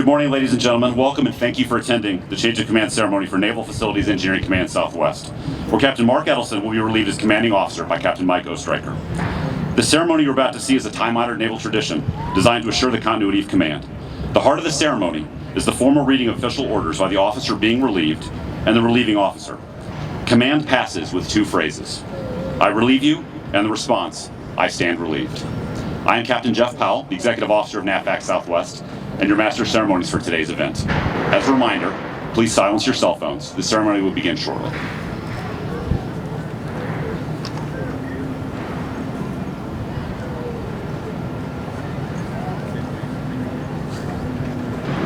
morning, ladies and gentlemen. Welcome and thank you for attending the Change of Command ceremony for Naval Facilities Engineering Command Southwest, where Captain Mark Edelson will be relieved as commanding officer by Captain Mike Oestereicher. The ceremony you're about to see is a time-honored naval tradition designed to assure the continuity of command. The heart of the ceremony is the formal reading of official orders by the officer being relieved and the relieving officer. Command passes with two phrases: "I relieve you," and the response, "I stand relieved." I am Captain Jeff Powell, the Executive Officer of NAVFAC Southwest, and your Master of Ceremonies for today's event. As a reminder, please silence your cell phones. The ceremony will begin shortly.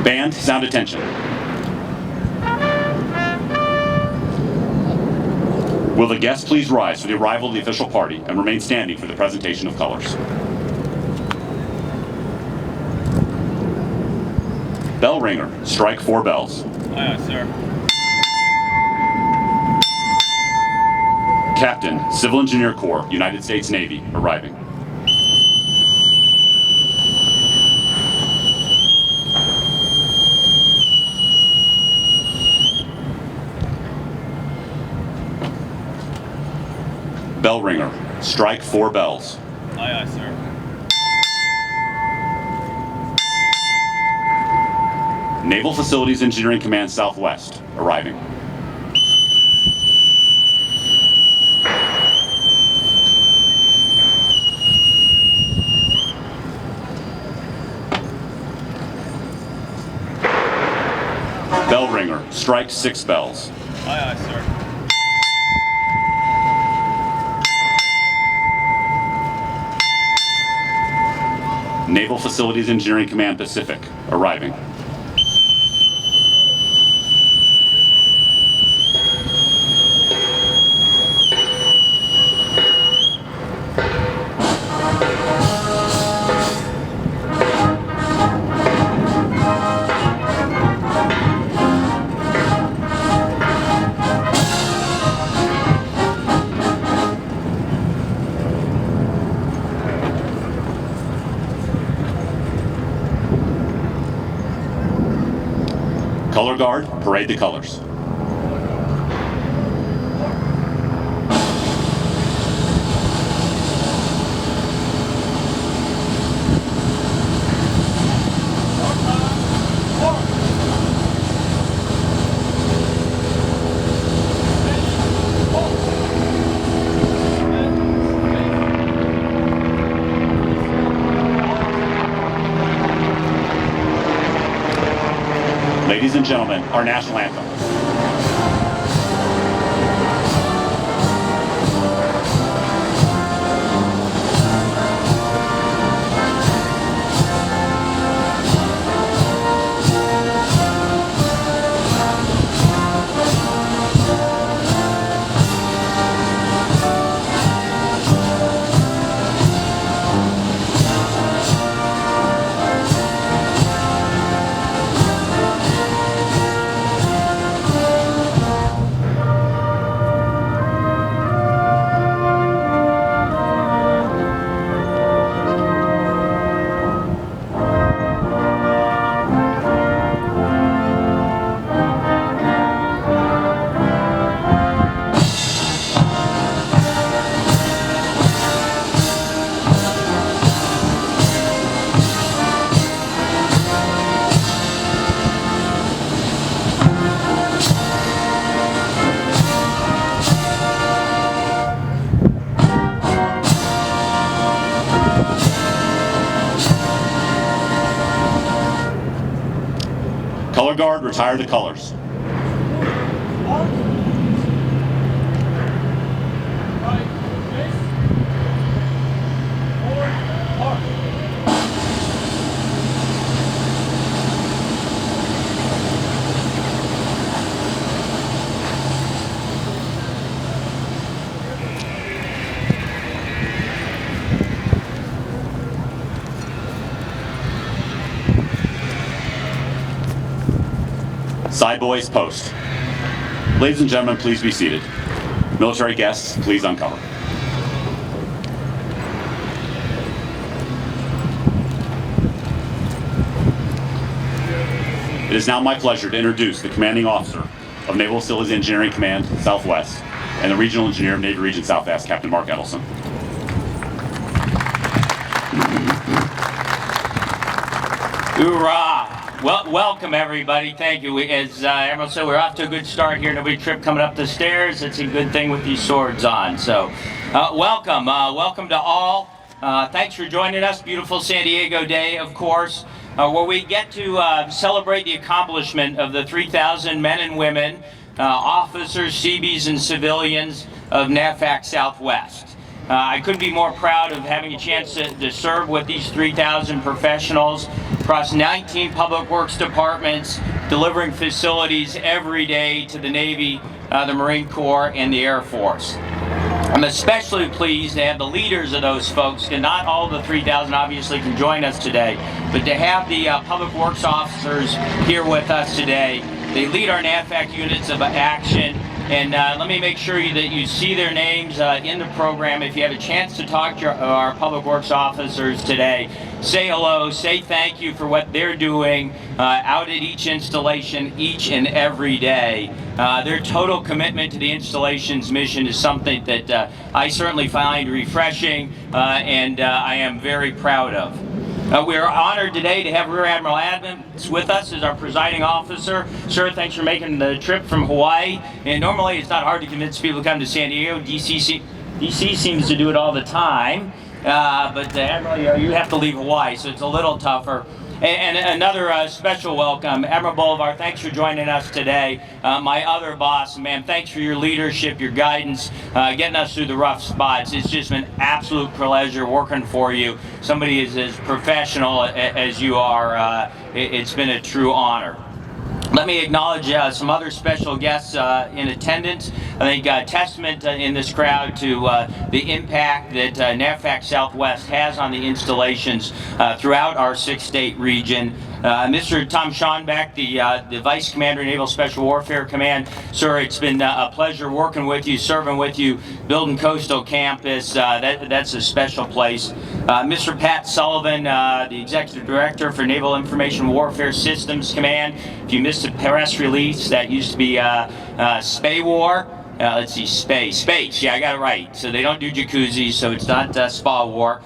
Band, sound attention. Will the guests please rise for the arrival of the official party and remain standing for the presentation of colors. Bell ringer, strike 4 bells. Aye, aye, sir. Captain, Civil Engineer Corps, United States Navy, arriving. Bell ringer, strike 4 bells. Aye, aye, sir. Naval Facilities Engineering Command Southwest, arriving. Bell ringer, strike 6 bells. Aye, aye, sir. Naval Facilities Engineering Command Pacific, arriving. Color guard, parade the colors. Ladies and gentlemen, our national anthem. Color guard, retire the colors. Side boys, post. Ladies and gentlemen, please be seated. Military guests, please uncover. It is now my pleasure to introduce the Commanding Officer of Naval Facilities Engineering Command Southwest and the Regional Engineer of Navy Region Southwest, Captain Mark Edelson. Hoorah! Well, welcome everybody. Thank you. As Admiral said, we're off to a good start here. Nobody tripped coming up the stairs. It's a good thing with these swords on. So, welcome. Welcome to all. Thanks for joining us. Beautiful San Diego day, of course, where we get to celebrate the accomplishment of the 3,000 men and women, officers, Seabees, and civilians of NAVFAC Southwest. I couldn't be more proud of having a chance to serve with these 3,000 professionals across 19 public works departments, delivering facilities every day to the Navy, the Marine Corps, and the Air Force. I'm especially pleased to have the leaders of those folks, and not all the 3,000 obviously can join us today, but to have the public works officers here with us today. They lead our NAVFAC units of action. And let me make sure that you see their names in the program. If you have a chance to talk to our Public Works officers today, say hello, say thank you for what they're doing out at each installation each and every day. Their total commitment to the installation's mission is something that I certainly find refreshing and I am very proud of. We are honored today to have Rear Admiral Adams with us as our presiding officer. Sir, thanks for making the trip from Hawaii. And normally it's not hard to convince people to come to San Diego. DC seems to do it all the time. But Admiral, you have to leave Hawaii, so it's a little tougher. And another special welcome, Admiral Bolivar, thanks for joining us today. My other boss, man, thanks for your leadership, your guidance, getting us through the rough spots. It's just been an absolute pleasure working for you. Somebody as professional as you are, it's been a true honor. Let me acknowledge some other special guests in attendance. I think testament in this crowd to the impact that NAVFAC Southwest has on the installations throughout our 6-state region. Mr. Tom Schonbeck, the Vice Commander of Naval Special Warfare Command. Sir, it's been a pleasure working with you, serving with you, building Coastal Campus. That's a special place. Mr. Pat Sullivan, the Executive Director for Naval Information Warfare Systems Command. If you missed a press release, that used to be SPA-WAR. Let's see, space. Yeah, I got it right. So they don't do jacuzzis, so it's not Spa War.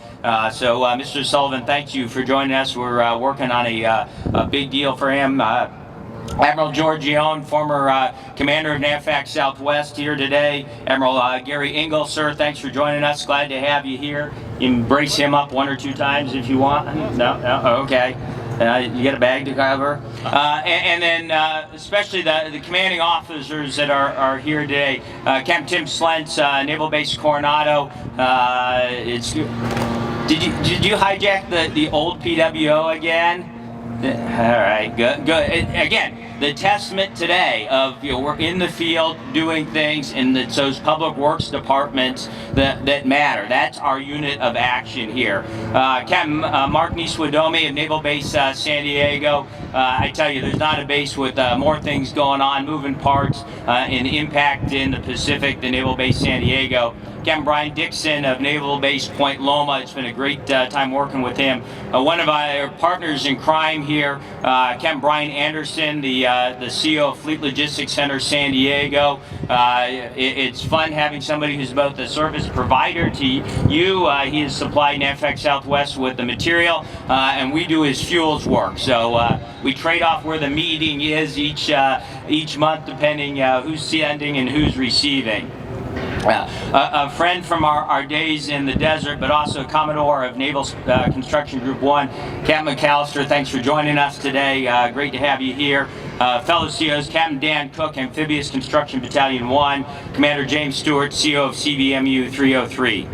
So Mr. Sullivan, thank you for joining us. We're working on a big deal for him. Admiral Georgione, former commander of NAVFAC Southwest, here today. Admiral Gary Engel, sir, thanks for joining us. Glad to have you here. You can brace him up 1 or 2 times if you want. No, okay. You got a bag to cover. And then especially the commanding officers that are here today. Capt. Tim Slentz, Naval Base Coronado. Did you hijack the old PWO again? All right, good. Again, the testament today of we're in the field doing things, and it's those public works departments that matter. That's our unit of action here. Captain Mark Niswadomi of Naval Base San Diego. I tell you, there's not a base with more things going on, moving parts, and impact in the Pacific than Naval Base San Diego. Captain Brian Dixon of Naval Base Point Loma. It's been a great time working with him. One of our partners in crime here, Captain Brian Anderson, the CEO of Fleet Logistics Center San Diego. It's fun having somebody who's both a service provider to you. He has supplied NAVFAC Southwest with the material, and we do his fuels work. So we trade off where the meeting is each month, depending who's sending and who's receiving. A friend from our days in the desert, but also a Commodore of Naval Construction Group 1, Captain McAllister, thanks for joining us today. Great to have you here. Fellow COs, Captain Dan Cook, Amphibious Construction Battalion 1, Commander James Stewart, CO of CVMU 303.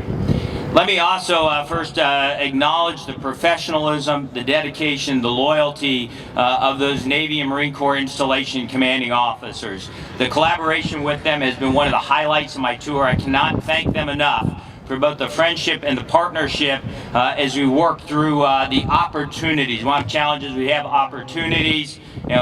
Let me also first acknowledge the professionalism, the dedication, the loyalty of those Navy and Marine Corps installation commanding officers. The collaboration with them has been one of the highlights of my tour. I cannot thank them enough for both the friendship and the partnership as we work through the opportunities. We have challenges, we have opportunities.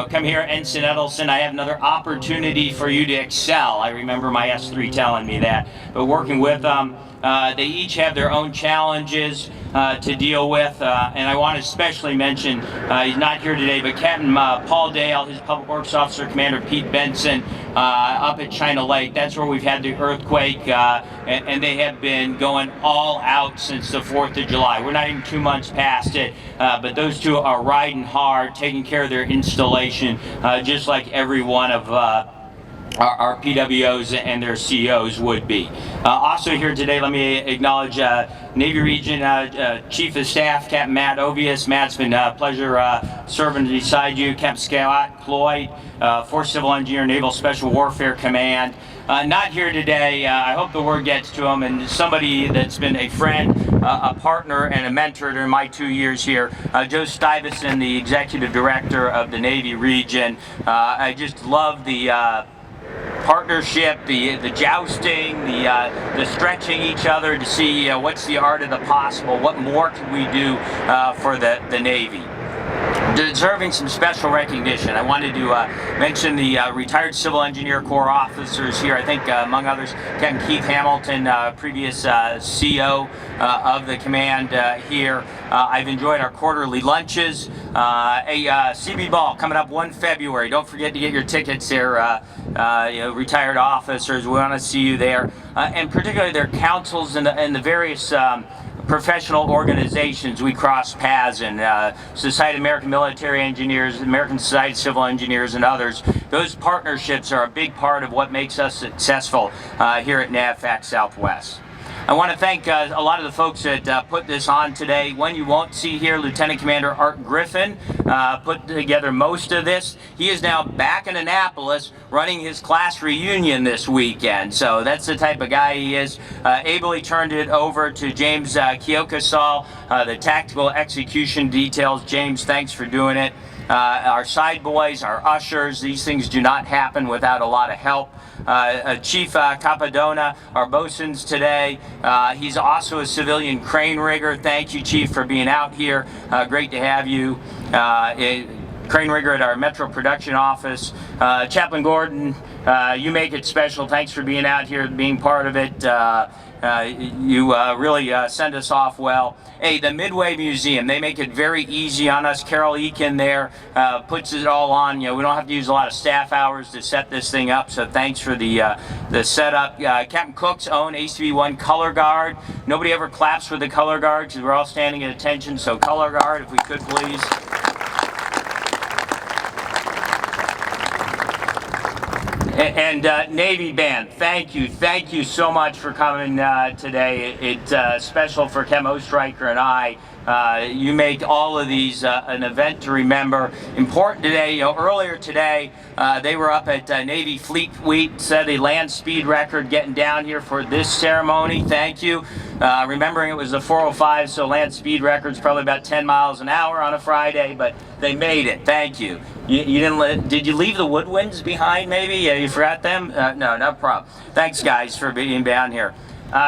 Come here, Ensign Edelson, I have another opportunity for you to excel. I remember my S3 telling me that. But working with them, they each have their own challenges. to deal with, and I want to especially mention, he's not here today, but Captain Paul Dale, his Public Works Officer, Commander Pete Benson, up at China Lake. That's where we've had the earthquake, and they have been going all out since the 4th of July. We're not even 2 months past it, but those two are riding hard, taking care of their installation, just like every one of our PWOs and their CEOs would be. Also here today, let me acknowledge Navy Region Chief of Staff, Captain Matt Ovius. Matt, it's been a pleasure serving beside you. Captain Scott Cloyd, Force Civil Engineer, Naval Special Warfare Command. Not here today. I hope the word gets to him, and somebody that's been a friend, a partner, and a mentor during my 2 years here, Joe Stuyvesant, the Executive Director of the Navy Region. I just love the partnership, the jousting, the stretching each other to see what's the art of the possible, what more can we do for the Navy. Deserving some special recognition, I wanted to mention the retired Civil Engineer Corps officers here. I think, among others, Captain Keith Hamilton, previous CEO of the command here. I've enjoyed our quarterly lunches. A CB Ball coming up 1 February. Don't forget to get your tickets there, retired officers. We want to see you there. And particularly their councils and the various professional organizations we cross paths in, Society of American Military Engineers, American Society of Civil Engineers, and others. Those partnerships are a big part of what makes us successful here at NAVFAC Southwest. I want to thank a lot of the folks that put this on today. One you won't see here, Lieutenant Commander Art Griffin, put together most of this. He is now back in Annapolis running his class reunion this weekend. So that's the type of guy he is. Ably turned it over to James Kiokasal, the tactical execution details. James, thanks for doing it. Our side boys, our ushers, these things do not happen without a lot of help. Chief Capadona, our bosuns today. He's also a civilian crane rigger. Thank you, Chief, for being out here. Great to have you. Crane rigger at our Metro Production Office. Chaplain Gordon, you make it special. Thanks for being out here, being part of it. You really send us off well. Hey, the Midway Museum, they make it very easy on us. Carol Eakin there puts it all on. We don't have to use a lot of staff hours to set this thing up, so thanks for the setup. Captain Cook's own ACB-1 color guard. Nobody ever claps for the color guard because we're all standing at attention, so color guard, if we could please. And Navy Band, thank you so much for coming today. It's special for Capt. Oestereicher and I. You make all of these an event to remember. Important today, earlier today, they were up at Navy Fleet Week, set a land speed record getting down here for this ceremony. Thank you. Remembering it was the 405, so land speed record's probably about 10 miles an hour on a Friday, but they made it. Thank you. You didn't. Did you leave the woodwinds behind? Maybe you forgot them. No problem. Thanks, guys, for being down here.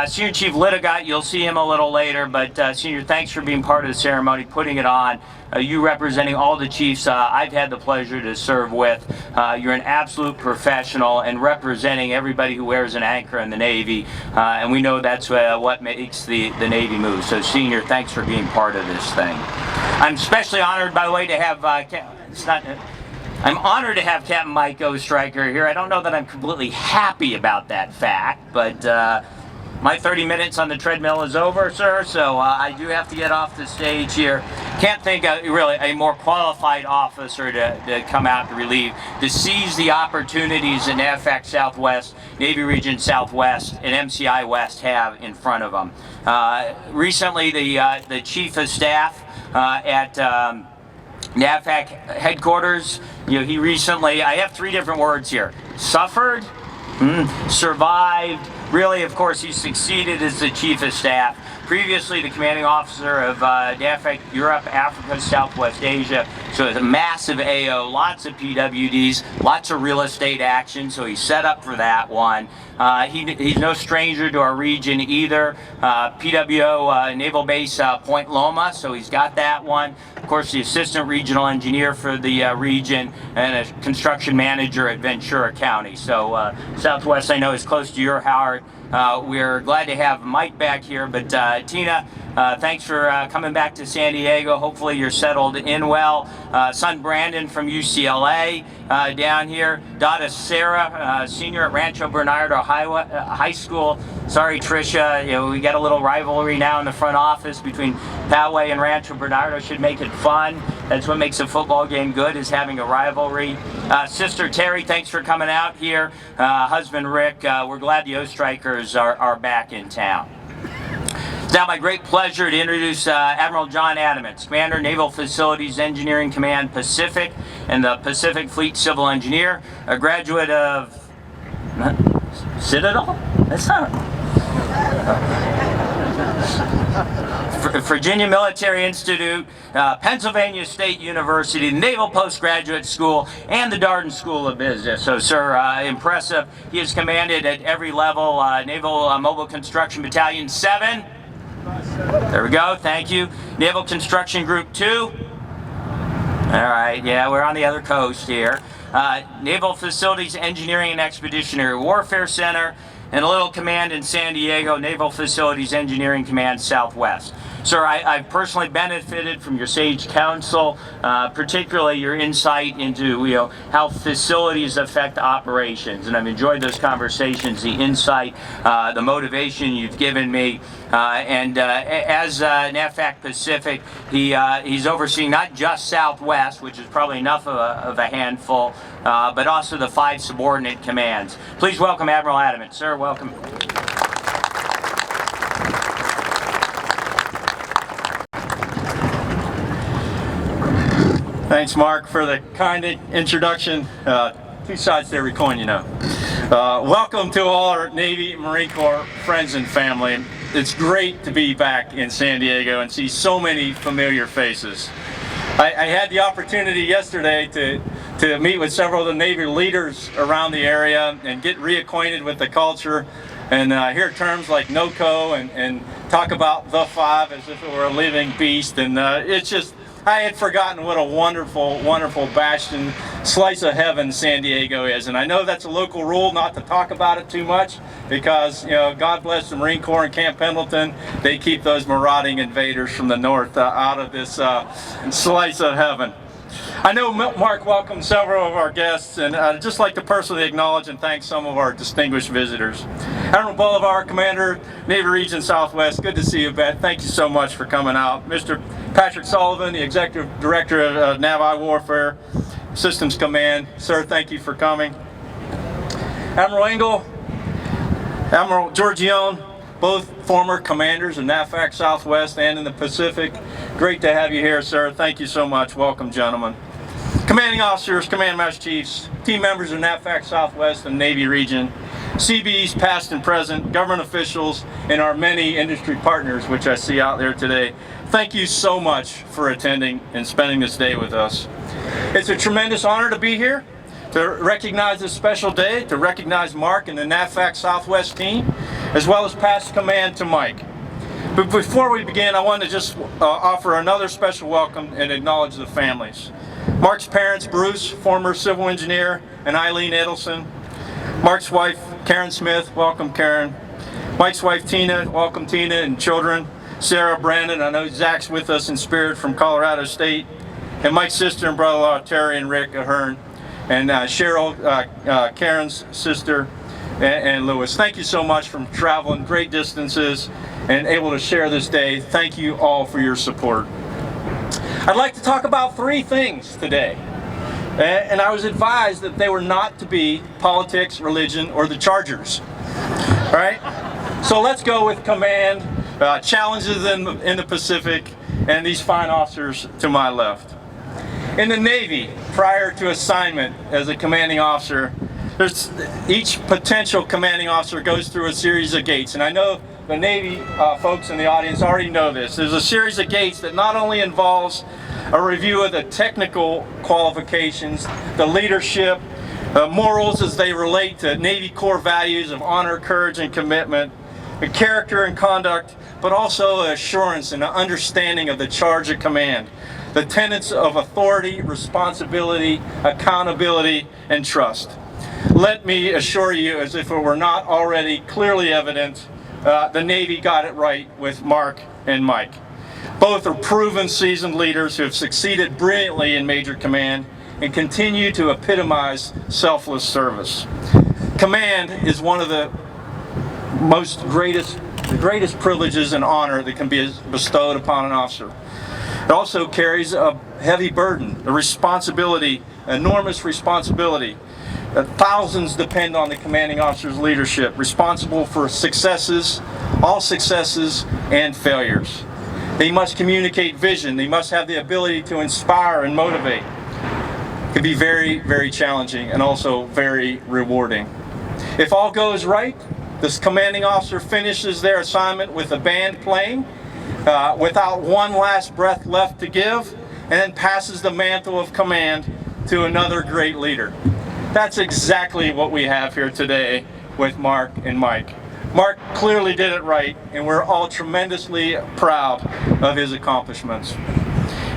Senior Chief Litigant, you'll see him a little later, but Senior, thanks for being part of the ceremony, putting it on. You representing all the chiefs I've had the pleasure to serve with. You're an absolute professional and representing everybody who wears an anchor in the Navy, and we know that's what makes the Navy move. So Senior, thanks for being part of this thing. I'm especially honored, by the way, to have I'm honored to have Captain Mike Oestreicher here. I don't know that I'm completely happy about that fact, but my 30 minutes on the treadmill is over, sir, so I do have to get off the stage here. Can't think of really a more qualified officer to come out to relieve, to seize the opportunities that NAVFAC Southwest, Navy Region Southwest, and MCI West have in front of them. Recently, the Chief of Staff at NAVFAC headquarters, he recently, I have 3 different words here, suffered, survived. Really, of course, he succeeded as the Chief of Staff. Previously, the commanding officer of NAVFAC Europe, Africa, Southwest Asia. So it's a massive AO, lots of PWDs, lots of real estate action, so he's set up for that one. He's no stranger to our region either. PWO Naval Base Point Loma, so he's got that one. Of course, the Assistant Regional Engineer for the region and a Construction Manager at Ventura County. So Southwest, I know, is close to your heart. We're glad to have Mike back here, but Tina, thanks for coming back to San Diego. Hopefully you're settled in well. Son Brandon from UCLA down here. Daughter Sarah, senior at Rancho Bernardo High School. Sorry, Tricia, we got a little rivalry now in the front office between Poway and Rancho Bernardo. Should make it fun. That's what makes a football game good, is having a rivalry. Sister Terry, thanks for coming out here. Husband Rick, we're glad the Oestereichers are back in town. It's now my great pleasure to introduce Admiral John Adamants, Commander, Naval Facilities Engineering Command Pacific and the Pacific Fleet Civil Engineer, a graduate of Citadel? That's not Virginia Military Institute, Pennsylvania State University, Naval Postgraduate School, and the Darden School of Business. So, sir, impressive. He has commanded at every level. Naval Mobile Construction Battalion 7. There we go, thank you. Naval Construction Group 2. All right, yeah, we're on the other coast here. Naval Facilities Engineering and Expeditionary Warfare Center, and a little command in San Diego, Naval Facilities Engineering Command Southwest. Sir, I've personally benefited from your sage counsel, particularly your insight into how facilities affect operations, and I've enjoyed those conversations, the insight, the motivation you've given me, and as NAVFAC Pacific, he's overseeing not just Southwest, which is probably enough of a handful, but also the 5 subordinate commands. Please welcome Admiral Adamants. Sir, welcome. Thanks, Mark, for the kind introduction. Two sides to every coin, welcome to all our Navy and Marine Corps friends and family. It's great to be back in San Diego and see so many familiar faces. I had the opportunity yesterday to meet with several of the Navy leaders around the area and get reacquainted with the culture and hear terms like NOCO and talk about the 5 as if it were a living beast, and it's just, I had forgotten what a wonderful, wonderful bastion, slice of heaven San Diego is. And I know that's a local rule not to talk about it too much because, God bless the Marine Corps and Camp Pendleton. They keep those marauding invaders from the north out of this slice of heaven. I know Mark welcomed several of our guests, and I'd just like to personally acknowledge and thank some of our distinguished visitors. Admiral Bolivar, Commander, Navy Region Southwest, good to see you, Ben. Thank you so much for coming out. Mr. Patrick Sullivan, the Executive Director of Naval Warfare Systems Command. Sir, thank you for coming. Admiral Engel, Admiral Giorgione, both former commanders in NAVFAC Southwest and in the Pacific. Great to have you here, sir. Thank you so much. Welcome, gentlemen. Commanding officers, Command Master Chiefs, team members of NAVFAC Southwest and Navy Region, CBEs past and present, government officials, and our many industry partners, which I see out there today. Thank you so much for attending and spending this day with us. It's a tremendous honor to be here, to recognize this special day, to recognize Mark and the NAVFAC Southwest team, as well as pass command to Mike. But before we begin, I want to just offer another special welcome and acknowledge the families. Mark's parents, Bruce, former civil engineer, and Eileen Edelson. Mark's wife, Karen Smith, welcome Karen. Mike's wife, Tina, welcome Tina, and children, Sarah, Brandon, I know Zach's with us in spirit from Colorado State, and Mike's sister and brother-in-law, Terry and Rick Ahern, and Cheryl, Karen's sister, and Lewis. Thank you so much for traveling great distances and able to share this day. Thank you all for your support. I'd like to talk about 3 things today. And I was advised that they were not to be politics, religion, or the Chargers. All right? So let's go with command, challenges in the Pacific, and these fine officers to my left. In the Navy, prior to assignment as a commanding officer, each potential commanding officer goes through a series of gates. And I know the Navy folks in the audience already know this. There's a series of gates that not only involves a review of the technical qualifications, the leadership, morals as they relate to Navy core values of honor, courage, and commitment, the character and conduct, but also assurance and an understanding of the charge of command, the tenets of authority, responsibility, accountability, and trust. Let me assure you, as if it were not already clearly evident, the Navy got it right with Mark and Mike. Both are proven seasoned leaders who have succeeded brilliantly in major command and continue to epitomize selfless service. Command is one of the greatest privileges and honor that can be bestowed upon an officer. It also carries a heavy burden, a responsibility, enormous responsibility. Thousands depend on the commanding officer's leadership, responsible for successes, all successes, and failures. They must communicate vision. They must have the ability to inspire and motivate. It can be very, very challenging and also very rewarding. If all goes right, this commanding officer finishes their assignment with the band playing, without one last breath left to give, and then passes the mantle of command to another great leader. That's exactly what we have here today with Mark and Mike. Mark clearly did it right, and we're all tremendously proud of his accomplishments.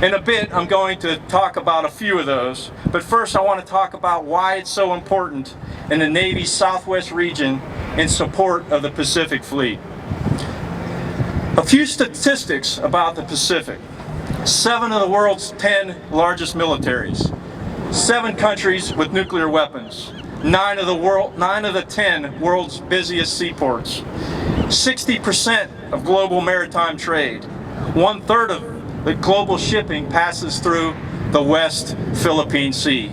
In a bit, I'm going to talk about a few of those, but first I want to talk about why it's so important in the Navy's Southwest region in support of the Pacific Fleet. A few statistics about the Pacific. 7 of the world's 10 largest militaries. 7 countries with nuclear weapons. 9 of the 10 world's busiest seaports. 60% of global maritime trade. 1/3 of the global shipping passes through the West Philippine Sea,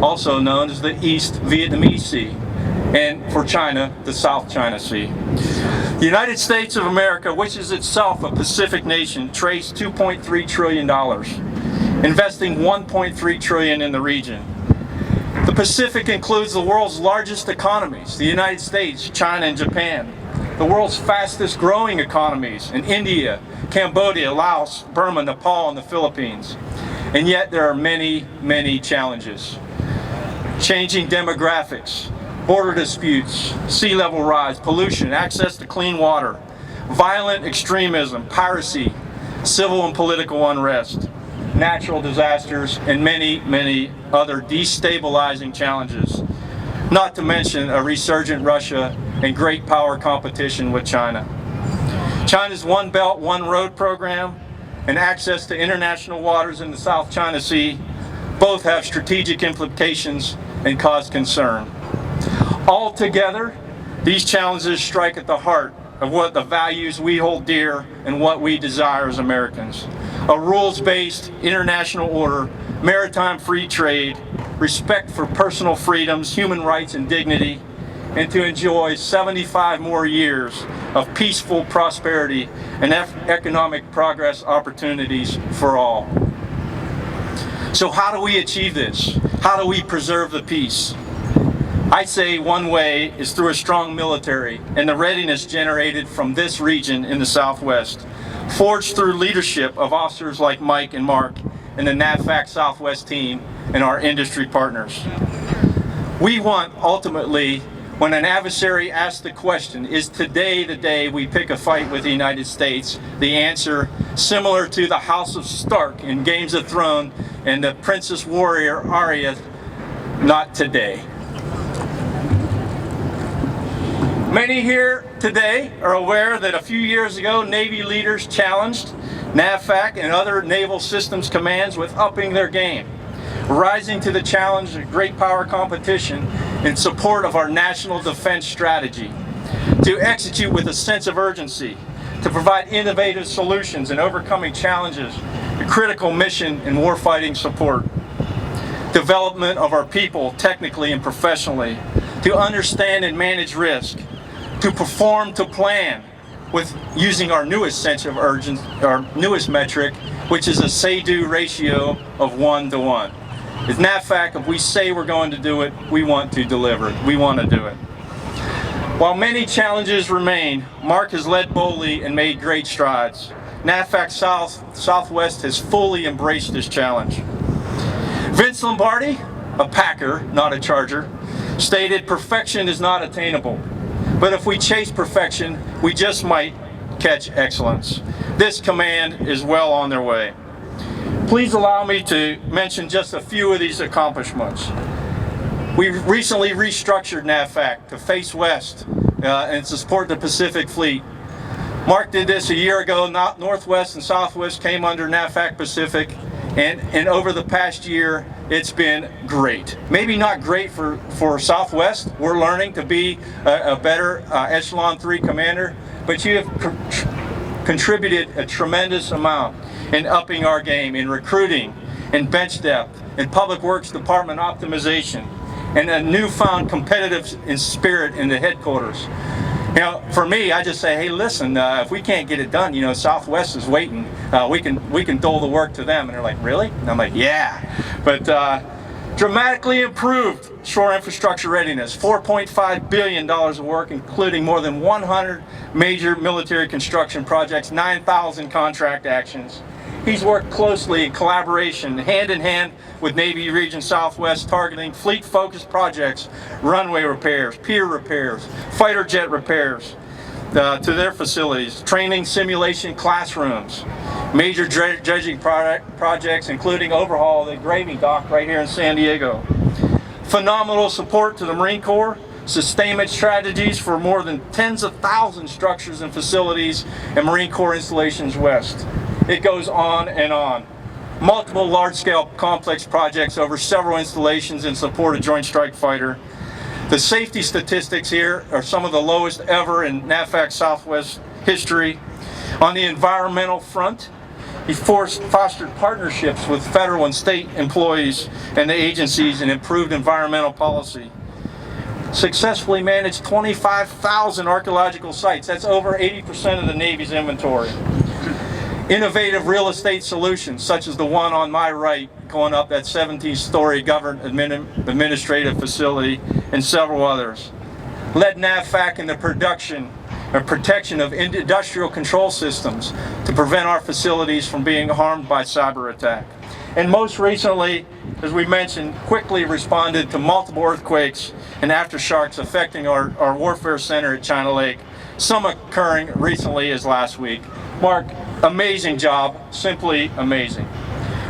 also known as the East Vietnamese Sea, and for China, the South China Sea. The United States of America, which is itself a Pacific nation, trades $2.3 trillion, investing $1.3 trillion in the region. The Pacific includes the world's largest economies, the United States, China, and Japan. The world's fastest growing economies in India, Cambodia, Laos, Burma, Nepal, and the Philippines. And yet there are many, many challenges. Changing demographics, border disputes, sea level rise, pollution, access to clean water, violent extremism, piracy, civil and political unrest, natural disasters, and many, many other destabilizing challenges. Not to mention a resurgent Russia and great power competition with China. China's One Belt, One Road program and access to international waters in the South China Sea both have strategic implications and cause concern. Altogether, these challenges strike at the heart of what the values we hold dear and what we desire as Americans. A rules-based international order, maritime free trade, respect for personal freedoms, human rights, and dignity, and to enjoy 75 more years of peaceful prosperity and economic progress opportunities for all. So how do we achieve this? How do we preserve the peace? I say one way is through a strong military and the readiness generated from this region in the Southwest, forged through leadership of officers like Mike and Mark and the NAVFAC Southwest team and our industry partners. We want, ultimately, when an adversary asks the question, is today the day we pick a fight with the United States, the answer, similar to the House of Stark in Games of Thrones and the Princess Warrior Arya, not today. Many here today are aware that a few years ago, Navy leaders challenged NAVFAC and other naval systems commands with upping their game, rising to the challenge of great power competition in support of our national defense strategy, to execute with a sense of urgency, to provide innovative solutions in overcoming challenges, the critical mission and warfighting support, development of our people technically and professionally, to understand and manage risk, to perform to plan with using our newest sense of urgency, our newest metric, which is a say-do ratio of 1 to 1. As NAVFAC, if we say we're going to do it, we want to deliver it. We want to do it. While many challenges remain, Mark has led boldly and made great strides. NAVFAC Southwest has fully embraced this challenge. Vince Lombardi, a Packer, not a Charger, stated, "Perfection is not attainable. But if we chase perfection, we just might catch excellence." This command is well on their way. Please allow me to mention just a few of these accomplishments. We recently restructured NAVFAC to face west and to support the Pacific Fleet. Mark did this a year ago. Northwest and Southwest came under NAVFAC Pacific, and over the past year, it's been great. Maybe not great for Southwest. We're learning to be a better Echelon 3 commander, but you have contributed a tremendous amount in upping our game, in recruiting, in bench depth, in Public Works Department optimization, and a newfound competitive spirit in the headquarters. You know, for me, I just say, hey, listen, if we can't get it done, you know, Southwest is waiting. We can dole the work to them. And they're like, really? And I'm like, yeah. But dramatically improved shore infrastructure readiness, $4.5 billion of work, including more than 100 major military construction projects, 9,000 contract actions. He's worked closely in collaboration, hand in hand with Navy Region Southwest, targeting fleet-focused projects, runway repairs, pier repairs, fighter jet repairs to their facilities, training simulation classrooms, major dredging projects, including overhaul of the graving dock right here in San Diego. Phenomenal support to the Marine Corps, sustainment strategies for more than tens of thousands of structures and facilities and Marine Corps installations west. It goes on and on. Multiple large-scale complex projects over several installations in support of Joint Strike Fighter. The safety statistics here are some of the lowest ever in NAVFAC Southwest history. On the environmental front, he fostered partnerships with federal and state employees and the agencies and improved environmental policy. Successfully managed 25,000 archaeological sites. That's over 80% of the Navy's inventory. Innovative real estate solutions, such as the one on my right, going up that 17-story government administrative facility, and several others. Led NAVFAC in the production or protection of industrial control systems to prevent our facilities from being harmed by cyber attack. And most recently, as we mentioned, quickly responded to multiple earthquakes and aftershocks affecting our warfare center at China Lake, some occurring recently as last week. Mark, amazing job, simply amazing.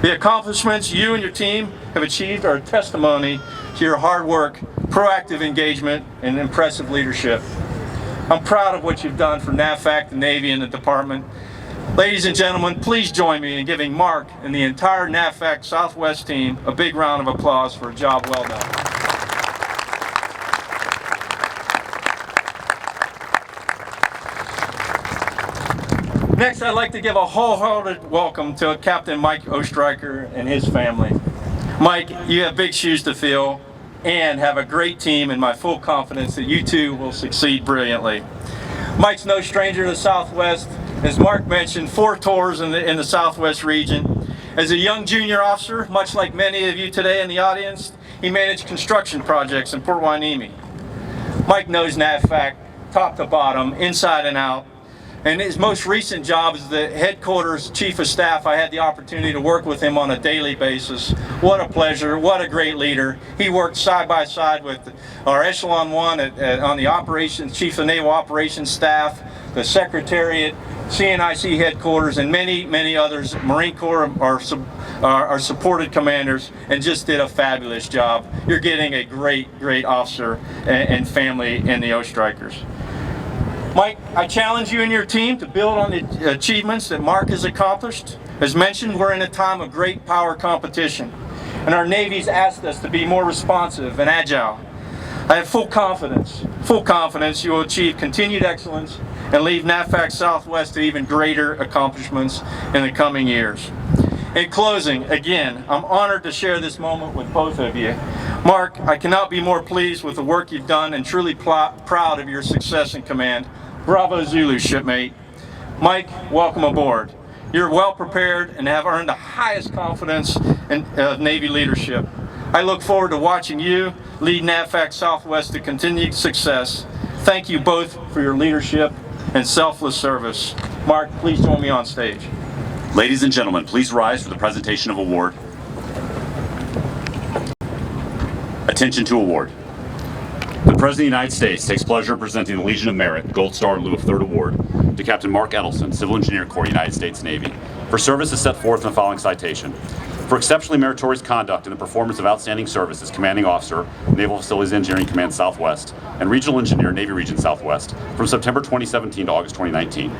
The accomplishments you and your team have achieved are a testimony to your hard work, proactive engagement, and impressive leadership. I'm proud of what you've done for NAVFAC, the Navy, and the department. Ladies and gentlemen, please join me in giving Mark and the entire NAVFAC Southwest team a big round of applause for a job well done. Next, I'd like to give a wholehearted welcome to Captain Mike Oestereicher and his family. Mike, you have big shoes to fill and have a great team, and my full confidence that you too will succeed brilliantly. Mike's no stranger to the Southwest. As Mark mentioned, 4 tours in the Southwest region. As a young junior officer, much like many of you today in the audience, he managed construction projects in Port Hueneme. Mike knows NAVFAC top to bottom, inside and out. And his most recent job as the headquarters chief of staff, I had the opportunity to work with him on a daily basis. What a pleasure, what a great leader. He worked side by side with our Echelon 1 on the operations, chief of naval operations staff, the secretariat, CNIC headquarters, and many, many others. Marine Corps are supported commanders, and just did a fabulous job. You're getting a great, great officer and family in the Oestereichers. Mike, I challenge you and your team to build on the achievements that Mark has accomplished. As mentioned, we're in a time of great power competition, and our Navy's asked us to be more responsive and agile. I have full confidence you will achieve continued excellence and leave NAVFAC Southwest to even greater accomplishments in the coming years. In closing, again, I'm honored to share this moment with both of you. Mark, I cannot be more pleased with the work you've done and truly proud of your success in command. Bravo Zulu, shipmate. Mike, welcome aboard. You're well prepared and have earned the highest confidence in Navy leadership. I look forward to watching you lead NAVFAC Southwest to continued success. Thank you both for your leadership and selfless service. Mark, please join me on stage. Ladies and gentlemen, please rise for the presentation of award. Attention to award. The President of the United States takes pleasure in presenting the Legion of Merit Gold Star in lieu of Third Award to Captain Mark Edelson, Civil Engineer Corps, United States Navy, for service as set forth in the following citation. For exceptionally meritorious conduct in the performance of outstanding service as Commanding Officer, Naval Facilities Engineering Command Southwest, and Regional Engineer, Navy Region Southwest, from September 2017 to August 2019.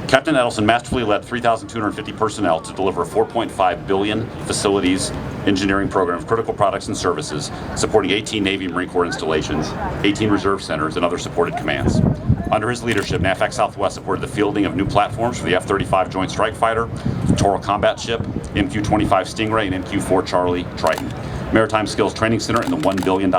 Captain Edelson masterfully led 3,250 personnel to deliver a $4.5 billion facilities engineering program of critical products and services, supporting 18 Navy and Marine Corps installations, 18 reserve centers, and other supported commands. Under his leadership, NAVFAC Southwest supported the fielding of new platforms for the F-35 Joint Strike Fighter, Littoral Combat Ship, MQ-25 Stingray, and MQ-4 Charlie Triton, Maritime Skills Training Center, and the $1 billion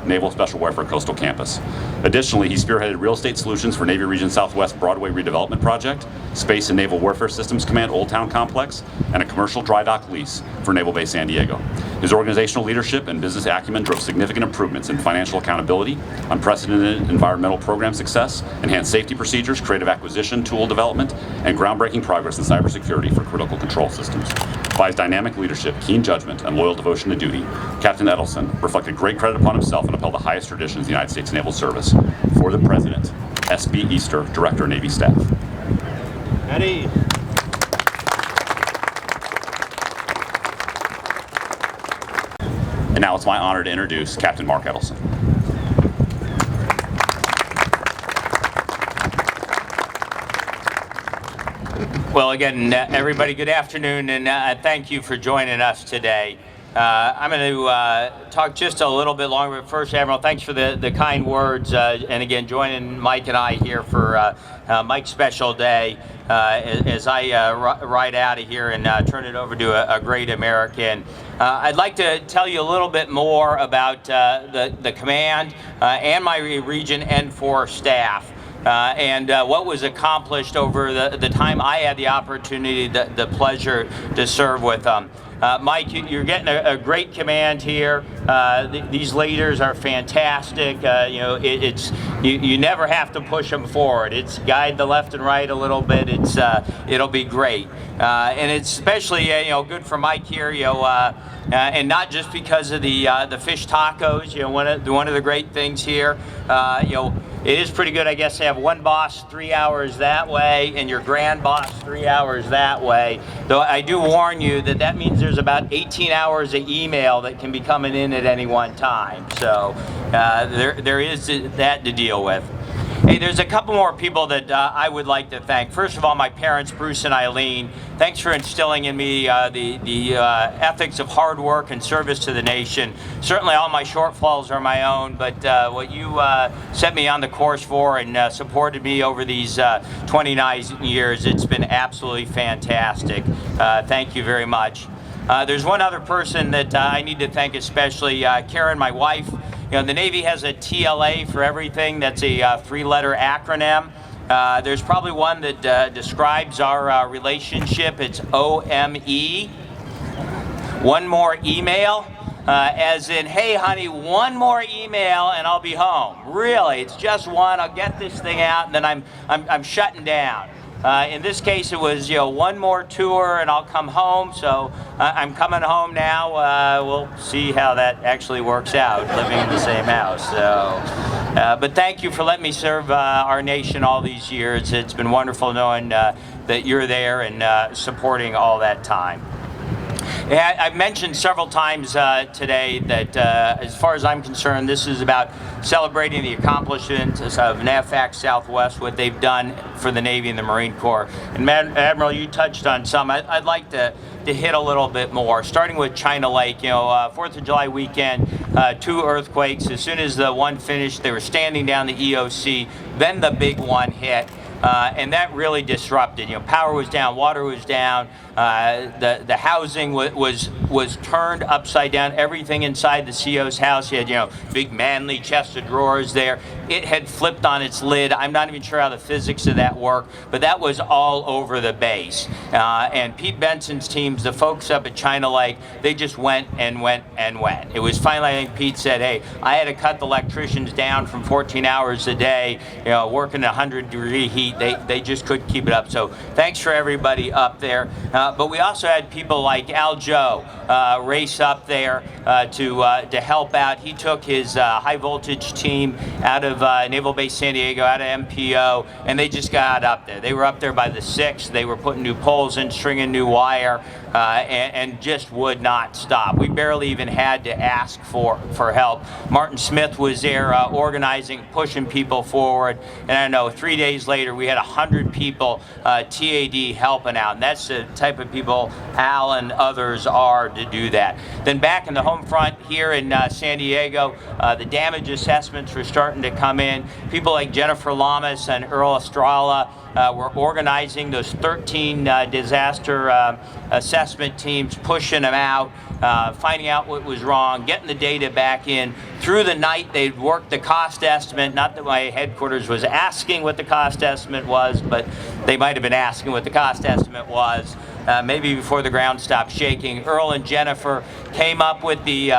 Naval Special Warfare Coastal Campus. Additionally, he spearheaded real estate solutions for Navy Region Southwest Broadway Redevelopment Project, Space and Naval Warfare Systems Command Old Town Complex, and a commercial dry dock lease for Naval Base San Diego. His organizational leadership and business acumen drove significant improvements in financial accountability, unprecedented environmental program success, enhanced safety procedures, creative acquisition, tool development, and groundbreaking progress in cybersecurity for critical control systems. By his dynamic leadership, keen judgment, and loyal devotion to duty, Captain Edelson reflected great credit upon himself and upheld the highest traditions of the United States Naval Service. For the President, S.B. Easter, Director, Navy Staff. Eddie. And now it's my honor to introduce Captain Mark Edelson. Well, again, everybody, good afternoon, and thank you for joining us today. I'm going to talk just a little bit longer, but first, Admiral, thanks for the kind words, and again, joining Mike and I here for Mike's special day as I ride out of here and turn it over to a great American. I'd like to tell you a little bit more about the command and my Region N4 staff. And what was accomplished over the time I had the opportunity, the pleasure to serve with them. Mike, you're getting a great command here. These leaders are fantastic. You never have to push them forward. It's guide the left and right a little bit. It'll be great, and it's especially good for Mike here. And not just because of the fish tacos. One of the great things here. It is pretty good, I guess, to have one boss 3 hours that way and your grand boss 3 hours that way. Though I do warn you that means there's about 18 hours of email that can be coming in at any one time. So there is that to deal with. Hey, there's a couple more people that I would like to thank. First of all, my parents, Bruce and Eileen. Thanks for instilling in me the ethics of hard work and service to the nation. Certainly all my shortfalls are my own, but what you set me on the course for and supported me over these 29 years, it's been absolutely fantastic. Thank you very much. There's one other person that I need to thank especially, Karen, my wife. The Navy has a TLA for everything. That's a three-letter acronym. There's probably one that describes our relationship. It's OME. One more email, as in, hey, honey, one more email and I'll be home. Really, it's just one. I'll get this thing out and then I'm shutting down. In this case, it was one more tour and I'll come home. So I'm coming home now. We'll see how that actually works out, living in the same house. So, but thank you for letting me serve our nation all these years. It's been wonderful knowing that you're there and supporting all that time. I've mentioned several times today that as far as I'm concerned, this is about celebrating the accomplishments of NAVFAC Southwest, what they've done for the Navy and the Marine Corps. And Admiral, you touched on some. I'd like to hit a little bit more, starting with China Lake. 4th of July weekend, 2 earthquakes. As soon as the one finished, they were standing down the EOC. Then the big one hit. And that really disrupted. Power was down, water was down, the housing was turned upside down. Everything inside the CO's house, you had big manly chest of drawers there. It had flipped on its lid. I'm not even sure how the physics of that work, but that was all over the base. And Pete Benson's teams, the folks up at China Lake, they just went and went and went. It was finally, I think Pete said, hey, I had to cut the electricians down from 14 hours a day, working 100-degree heat. They just couldn't keep it up. So thanks for everybody up there. But we also had people like Al Joe race up there to help out. He took his high voltage team out of Naval Base San Diego, out of MPO, and they just got up there. They were up there by the 6th. They were putting new poles in, stringing new wire. and just would not stop. We barely even had to ask for help. Martin Smith was there organizing, pushing people forward, and I know 3 days later we had 100 people TAD helping out, and that's the type of people Al and others are to do that. Then back in the home front here in San Diego, the damage assessments were starting to come in. People like Jennifer Lamas and Earl Estrella were organizing those 13 disaster assessment teams, pushing them out, finding out what was wrong, getting the data back in. Through the night, they'd worked the cost estimate. Not that my headquarters was asking what the cost estimate was, but they might have been asking what the cost estimate was, maybe before the ground stopped shaking. Earl and Jennifer came up with the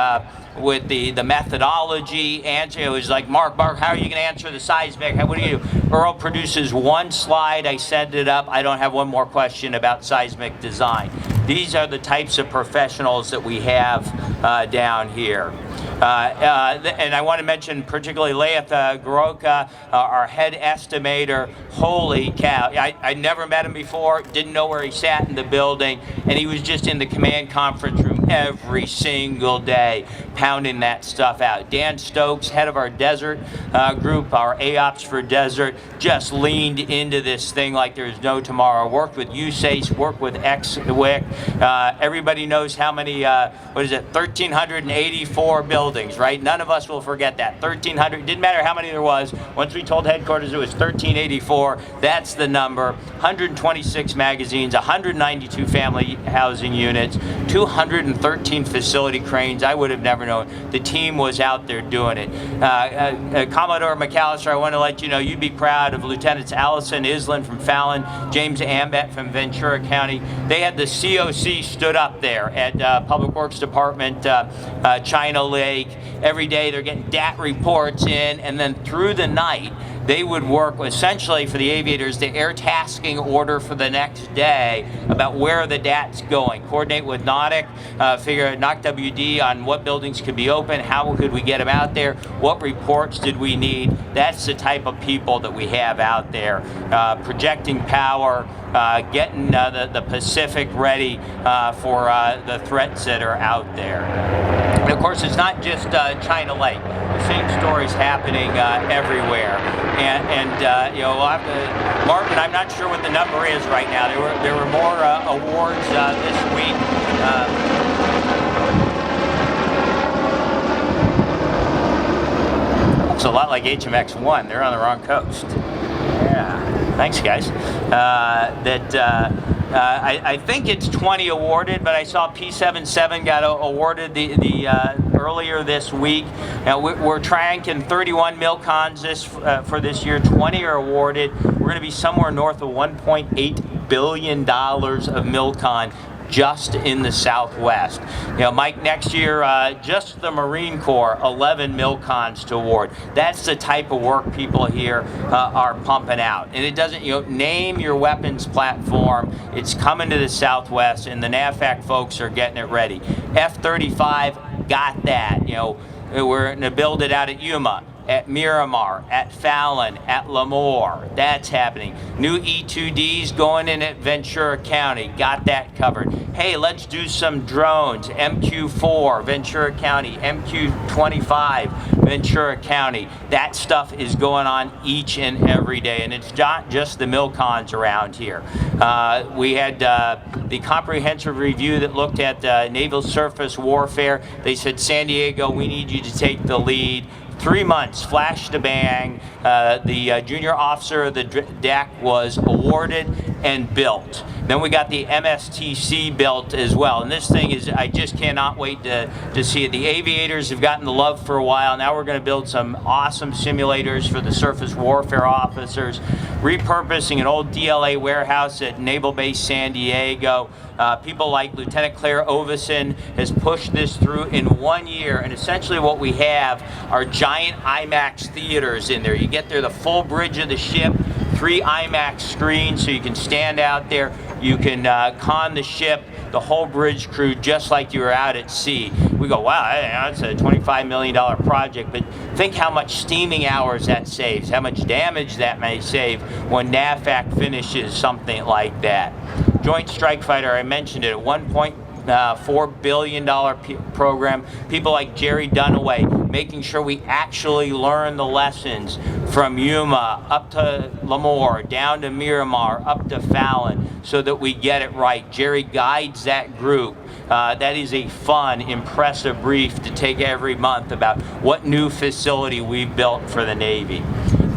methodology answer. It was like, Mark, how are you going to answer the seismic? What do you do? Earl produces one slide. I send it up. I don't have one more question about seismic design. These are the types of professionals that we have down here. And I want to mention particularly Leith Goroka, our head estimator. Holy cow. I never met him before, didn't know where he sat in the building, and he was just in the command conference room every single day, pounding that stuff out. Dan Stokes, head of our desert group, our AOPS for desert, just leaned into this thing like there's no tomorrow. Worked with USACE, worked with XWIC. Everybody knows how many, 1,384 buildings, right? None of us will forget that. 1,300, didn't matter how many there was. Once we told headquarters it was 1,384, that's the number. 126 magazines, 192 family housing units, 213 facility cranes. I would have never known. The team was out there doing it. Commodore McAllister, I want to let you know, you'd be proud of Lieutenants Allison Island from Fallon, James Ambet from Ventura County. They had the COC stood up there at Public Works Department, China Lake. Every day they're getting DAT reports in, and then through the night they would work essentially for the aviators the air tasking order for the next day about where the DAT's going. Coordinate with NAUTIC, figure out NOC-WD on what buildings could be open, how could we get them out there, what reports did we need. That's the type of people that we have out there. Projecting power, getting the Pacific ready for the threats that are out there. And of course, it's not just China Lake. The same stories happening everywhere. And you know, Martin, I'm not sure what the number is right now. There were more awards this week. Looks a lot like HMX-1. They're on the wrong coast. Yeah. Thanks, guys. I think it's 20 awarded, but I saw P77 got awarded the earlier this week. Now we're tracking 31 MILCONs for this year. 20 are awarded. We're going to be somewhere north of $1.8 billion of MILCON just in the Southwest. You know, Mike, next year, just the Marine Corps, 11 MILCONs to award. That's the type of work people here are pumping out. And it doesn't, you know, name your weapons platform. It's coming to the Southwest, and the NAVFAC folks are getting it ready. F-35 got that. You know, we're going to build it out at Yuma, at Miramar, at Fallon, at Lemoore. That's happening. New E-2Ds going in at Ventura County. Got that covered. Hey, let's do some drones. MQ-4, Ventura County. MQ-25, Ventura County. That stuff is going on each and every day, and it's not just the MILCONs around here. We had the comprehensive review that looked at naval surface warfare. They said, San Diego, we need you to take the lead. 3 months, flash to bang. The junior officer of the deck was awarded and built. Then we got the MSTC built as well. And this thing is, I just cannot wait to see it. The aviators have gotten the love for a while. Now we're going to build some awesome simulators for the surface warfare officers. Repurposing an old DLA warehouse at Naval Base San Diego. People like Lieutenant Claire Oveson has pushed this through in 1 year, and essentially what we have are giant IMAX theaters in there. You get there, the full bridge of the ship, 3 IMAX screens, so you can stand out there, you can con the ship, the whole bridge crew, just like you were out at sea. We go, wow, that's a $25 million project, but think how much steaming hours that saves, how much damage that may save when NAVFAC finishes something like that. Joint Strike Fighter, I mentioned it, $1.4 billion program. People like Jerry Dunaway, making sure we actually learn the lessons from Yuma up to Lemoore, down to Miramar, up to Fallon, so that we get it right. Jerry guides that group. That is a fun, impressive brief to take every month about what new facility we've built for the Navy.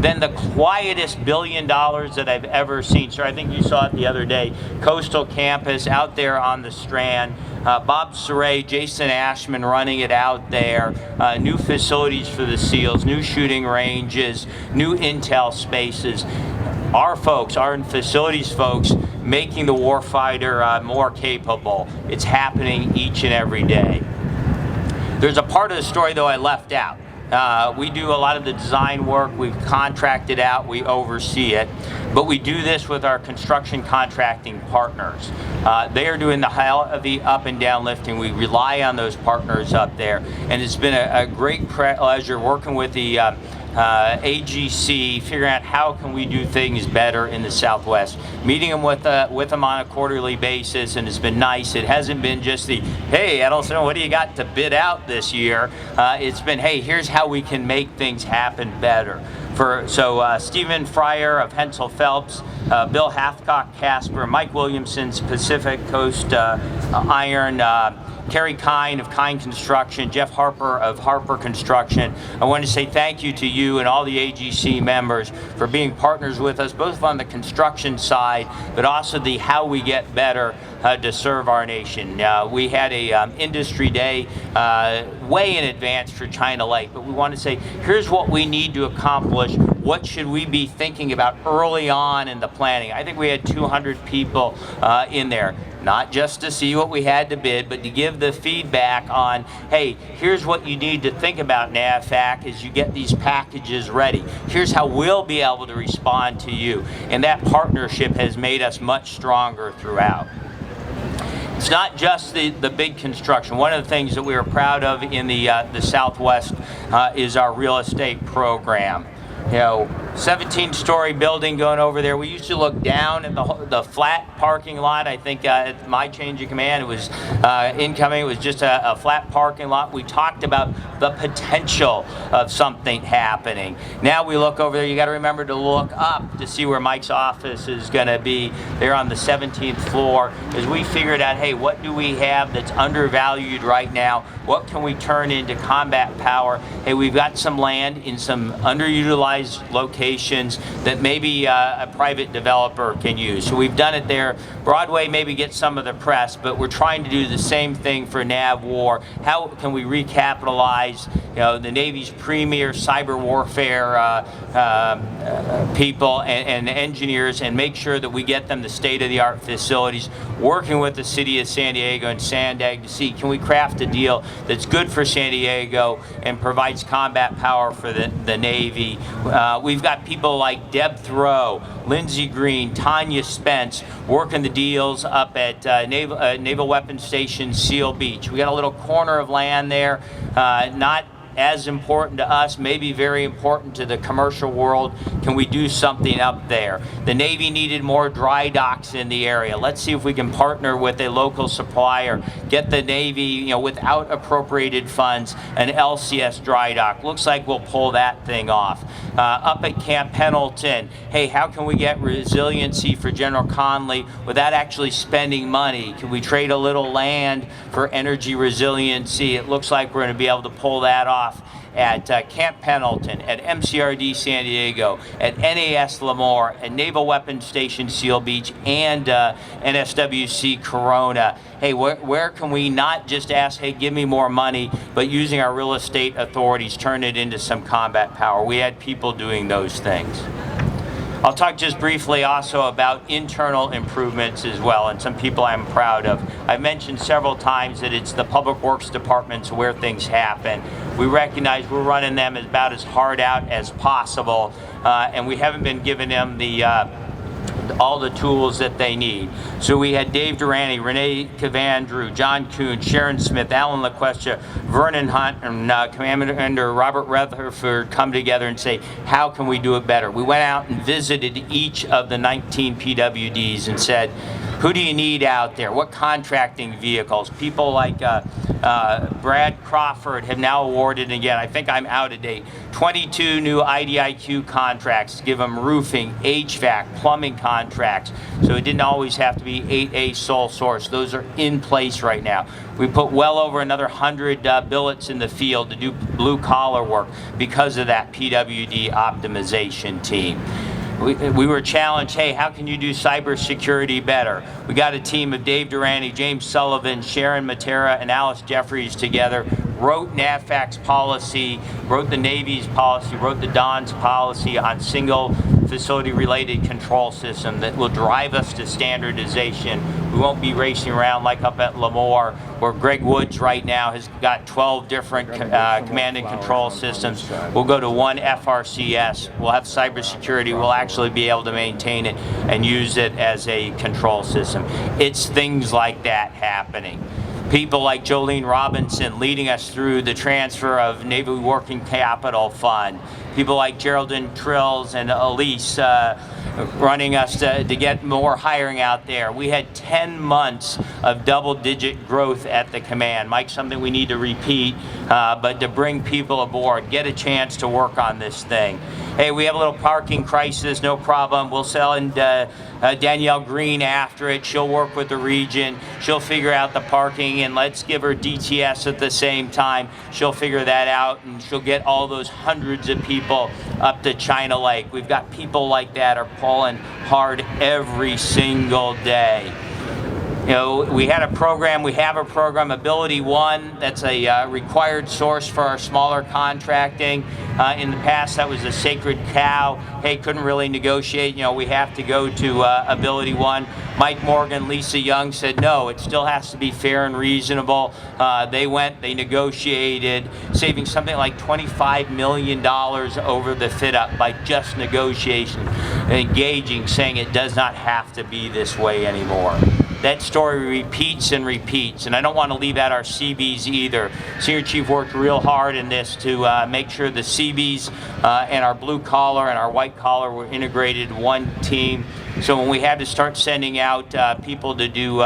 Then the quietest $1 billion that I've ever seen. Sir, I think you saw it the other day. Coastal Campus out there on the Strand. Bob Saray, Jason Ashman running it out there. New facilities for the SEALs, new shooting ranges, new intel spaces. Our folks, our facilities folks, making the warfighter more capable. It's happening each and every day. There's a part of the story, though, I left out. We do a lot of the design work, we've contracted out, we oversee it, but we do this with our construction contracting partners. They are doing the heavy up and down lifting. We rely on those partners up there, and it's been a great pleasure working with the AGC, figuring out how can we do things better in the Southwest. Meeting them with them on a quarterly basis, and it's been nice. It hasn't been just the, hey, Edelson, what do you got to bid out this year? It's been, hey, here's how we can make things happen better. So Stephen Fryer of Hensel Phelps, Bill Hathcock Casper, Mike Williamson's Pacific Coast Iron, Kerry Kine of Kine Construction, Jeff Harper of Harper Construction. I want to say thank you to you and all the AGC members for being partners with us, both on the construction side, but also the how we get better to serve our nation. We had a industry day way in advance for China Lake, but we want to say, here's what we need to accomplish. What should we be thinking about early on in the planning? I think we had 200 people in there, not just to see what we had to bid, but to give the feedback on, hey, here's what you need to think about, NAVFAC, as you get these packages ready. Here's how we'll be able to respond to you. And that partnership has made us much stronger throughout. It's not just the big construction. One of the things that we are proud of in the Southwest is our real estate program. You know, 17-story building going over there. We used to look down at the flat parking lot. I think at my change of command, it was incoming. It was just a flat parking lot. We talked about the potential of something happening. Now we look over there. You got to remember to look up to see where Mike's office is going to be. They're on the 17th floor. As we figured out, hey, what do we have that's undervalued right now? What can we turn into combat power? Hey, we've got some land in some underutilized locations that maybe a private developer can use. So we've done it there. Broadway maybe gets some of the press, but we're trying to do the same thing for Nav War. How can we recapitalize, you know, the Navy's premier cyber warfare people and engineers, and make sure that we get them the state-of-the-art facilities, working with the city of San Diego and Sandag to see, can we craft a deal that's good for San Diego and provides combat power for the Navy. We've got people like Deb Thoreau, Lindsey Green, Tanya Spence working the deals up at Naval Weapons Station Seal Beach. We got a little corner of land there, not as important to us, maybe very important to the commercial world. Can we do something up there? The Navy needed more dry docks in the area. Let's see if we can partner with a local supplier, get the Navy, you know, without appropriated funds, an LCS dry dock. Looks like we'll pull that thing off. Up at Camp Pendleton, hey, how can we get resiliency for General Conley without actually spending money? Can we trade a little land for energy resiliency? It looks like we're going to be able to pull that off at Camp Pendleton, at MCRD San Diego, at NAS Lemoore, at Naval Weapons Station Seal Beach, and NSWC Corona. Hey, where can we not just ask, hey, give me more money, but using our real estate authorities, turn it into some combat power? We had people doing those things. I'll talk just briefly also about internal improvements as well, and some people I'm proud of. I've mentioned several times that it's the public works departments where things happen. We recognize we're running them about as hard out as possible, and we haven't been giving them all the tools that they need. So we had Dave Durante, Renee Cavandrew, John Kuhn, Sharon Smith, Alan LaQuestia, Vernon Hunt, and Commander Robert Rutherford come together and say, how can we do it better? We went out and visited each of the 19 PWDs and said, Who do you need out there? What contracting vehicles? People like Brad Crawford have now awarded, again, I think I'm out of date, 22 new IDIQ contracts to give them roofing, HVAC, plumbing contracts. So it didn't always have to be 8A sole source. Those are in place right now. We put well over another 100 billets in the field to do blue collar work because of that PWD optimization team. We were challenged, hey, how can you do cybersecurity better? We got a team of Dave Durante, James Sullivan, Sharon Matera, and Alice Jeffries together, wrote NAVFAC's policy, wrote the Navy's policy, wrote the Don's policy on single facility-related control system that will drive us to standardization. We won't be racing around like up at Lemoore, where Greg Woods right now has got 12 different command and control systems. We'll go to one FRCS. We'll have cybersecurity. We'll actually be able to maintain it and use it as a control system. It's things like that happening. People like Jolene Robinson leading us through the transfer of Navy Working Capital Fund. People like Geraldine Trills and Elise running us to get more hiring out there. We had 10 months of double-digit growth at the command. Mike, something we need to repeat, but to bring people aboard, get a chance to work on this thing. Hey, we have a little parking crisis, no problem. We'll send Danielle Green after it. She'll work with the region. She'll figure out the parking, and let's give her DTS at the same time. She'll figure that out, and she'll get all those hundreds of people up to China Lake. We've got people like that are pulling hard every single day. You know, we have a program, Ability One, that's a required source for our smaller contracting. In the past, that was a sacred cow. Hey, couldn't really negotiate. You know, we have to go to Ability One. Mike Morgan, Lisa Young said, no, it still has to be fair and reasonable. They went, they negotiated, saving something like $25 million over the fit-up by just negotiation, engaging, saying it does not have to be this way anymore. That story repeats and repeats, and I don't want to leave out our CBs either. Senior Chief worked real hard in this to make sure the CBs and our blue collar and our white collar were integrated in one team. So when we had to start sending out people to do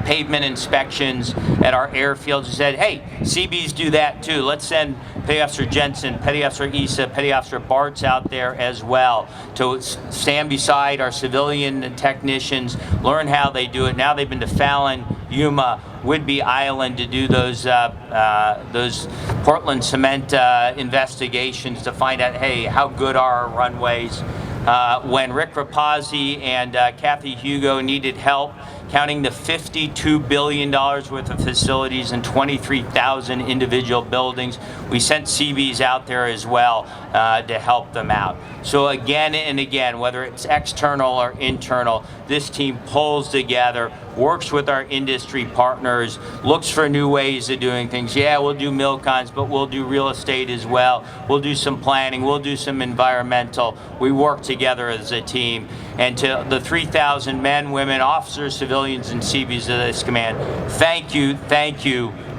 pavement inspections at our airfields, we said, hey, CBs do that too. Let's send Petty Officer Jensen, Petty Officer Issa, Petty Officer Bartz out there as well to stand beside our civilian technicians, learn how they do it. Now they've been to Fallon, Yuma, Whidbey Island to do those Portland cement investigations to find out, hey, how good are our runways? When Rick Rapazzi and Kathy Hugo needed help counting the $52 billion worth of facilities and 23,000 individual buildings, we sent CBs out there as well to help them out. So again and again, whether it's external or internal, this team pulls together, works with our industry partners, looks for new ways of doing things. Yeah, we'll do milcons, but we'll do real estate as well. We'll do some planning, we'll do some environmental. We work together as a team. And to the 3,000 men, women, officers, civilians, and CBs of this command, thank you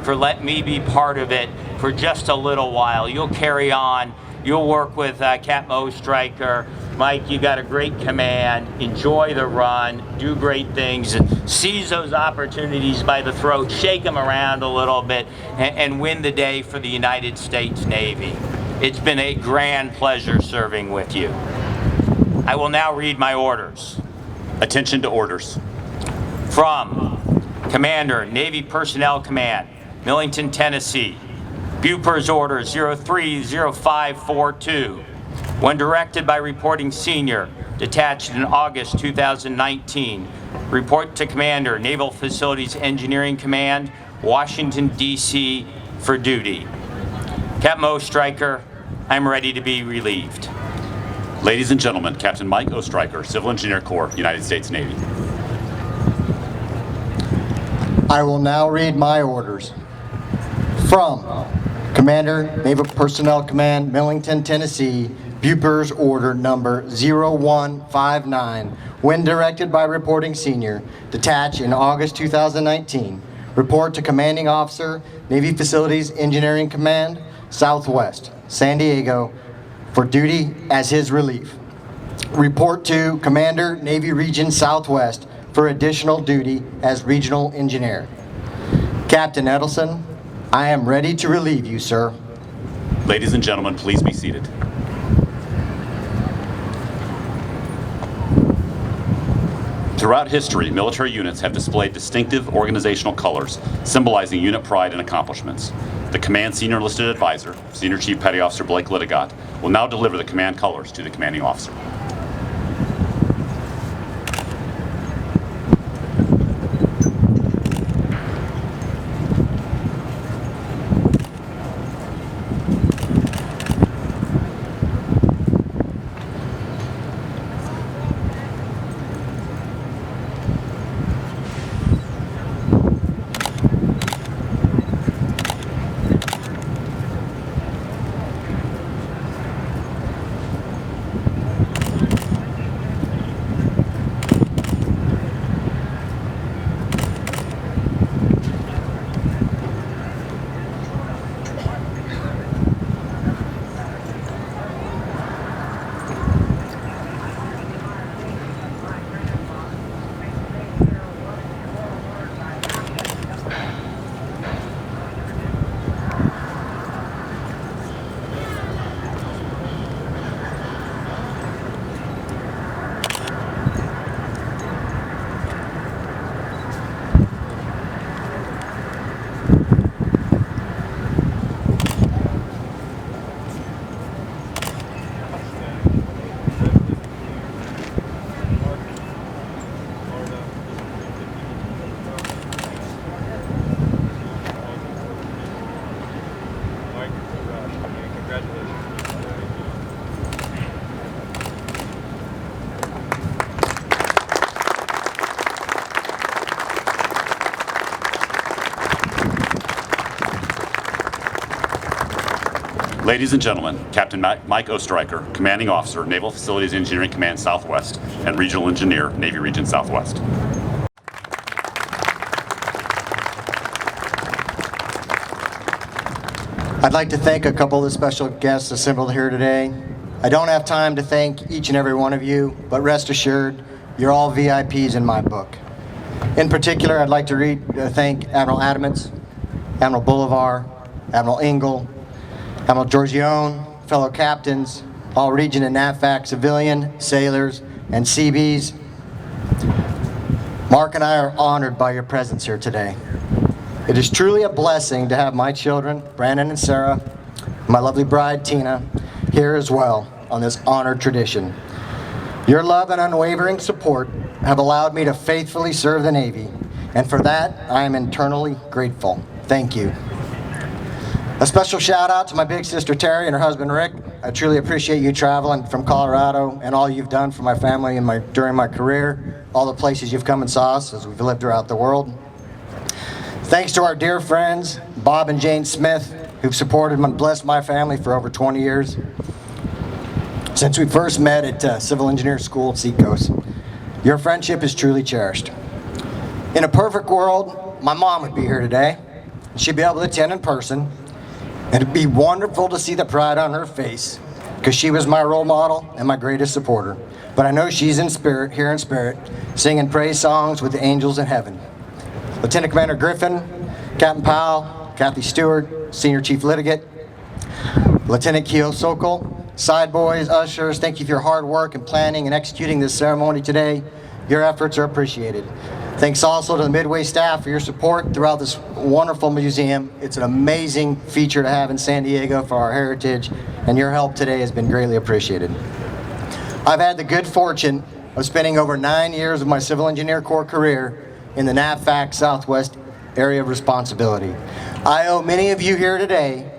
for letting me be part of it for just a little while. You'll carry on. You'll work with Capt Oestreicher. Mike, you got a great command. Enjoy the run. Do great things. And seize those opportunities by the throat. Shake them around a little bit and win the day for the United States Navy. It's been a grand pleasure serving with you. I will now read my orders. Attention to orders. From Commander, Navy Personnel Command, Millington, Tennessee. Bupers Order 030542. When directed by Reporting Senior, detached in August 2019. Report to Commander, Naval Facilities Engineering Command, Washington, D.C. for duty. Capt Oestreicher, I'm ready to be relieved. Ladies and gentlemen, Captain Mike Oestreicher, Civil Engineer Corps, United States Navy. I will now read my orders. From Commander, Naval Personnel Command, Millington, Tennessee, Bupers Order number 0159, when directed by Reporting Senior, detached in August 2019. Report to Commanding Officer, Navy Facilities Engineering Command, Southwest, San Diego, for duty as his relief. Report to Commander, Navy Region Southwest, for additional duty as regional engineer. Captain Edelson, I am ready to relieve you, sir. Ladies and gentlemen, please be seated. Throughout history, military units have displayed distinctive organizational colors, symbolizing unit pride and accomplishments. The Command Senior Enlisted Advisor, Senior Chief Petty Officer Blake Littigot, will now deliver the command colors to the commanding officer. Ladies and gentlemen, Captain Mike Oestereicher, Commanding Officer, Naval Facilities Engineering Command Southwest, and Regional Engineer, Navy Region Southwest. I'd like to thank a couple of the special guests assembled here today. I don't have time to thank each and every one of you, but rest assured, you're all VIPs in my book. In particular, I'd like to thank Admiral Adamance, Admiral Bolivar, Admiral Engel, Admiral Giorgione, fellow captains, all Region and NAVFAC civilian, sailors, and Seabees. Mark and I are honored by your presence here today. It is truly a blessing to have my children, Brandon and Sarah, my lovely bride, Tina, here as well on this honored tradition. Your love and unwavering support have allowed me to faithfully serve the Navy, and for that, I am eternally grateful. Thank you. A special shout out to my big sister Terry and her husband Rick. I truly appreciate you traveling from Colorado and all you've done for my family and during my career, all the places you've come and saw us as we've lived throughout the world. Thanks to our dear friends, Bob and Jane Smith, who've supported and blessed my family for over 20 years. Since we first met at Civil Engineer School at Seacoast, your friendship is truly cherished. In a perfect world, my mom would be here today. She'd be able to attend in person. And it'd be wonderful to see the pride on her face, because she was my role model and my greatest supporter. But I know she's in spirit, here in spirit, singing praise songs with the angels in heaven. Lieutenant Commander Griffin, Captain Powell, Kathy Stewart, Senior Chief Litigate, Lieutenant Keo Sokol, side boys, ushers, thank you for your hard work in planning and executing this ceremony today. Your efforts are appreciated. Thanks also to the Midway staff for your support throughout this wonderful museum. It's an amazing feature to have in San Diego for our heritage, and your help today has been greatly appreciated. I've had the good fortune of spending over 9 years of my Civil Engineer Corps career in the NAVFAC Southwest area of responsibility. I owe many of you here today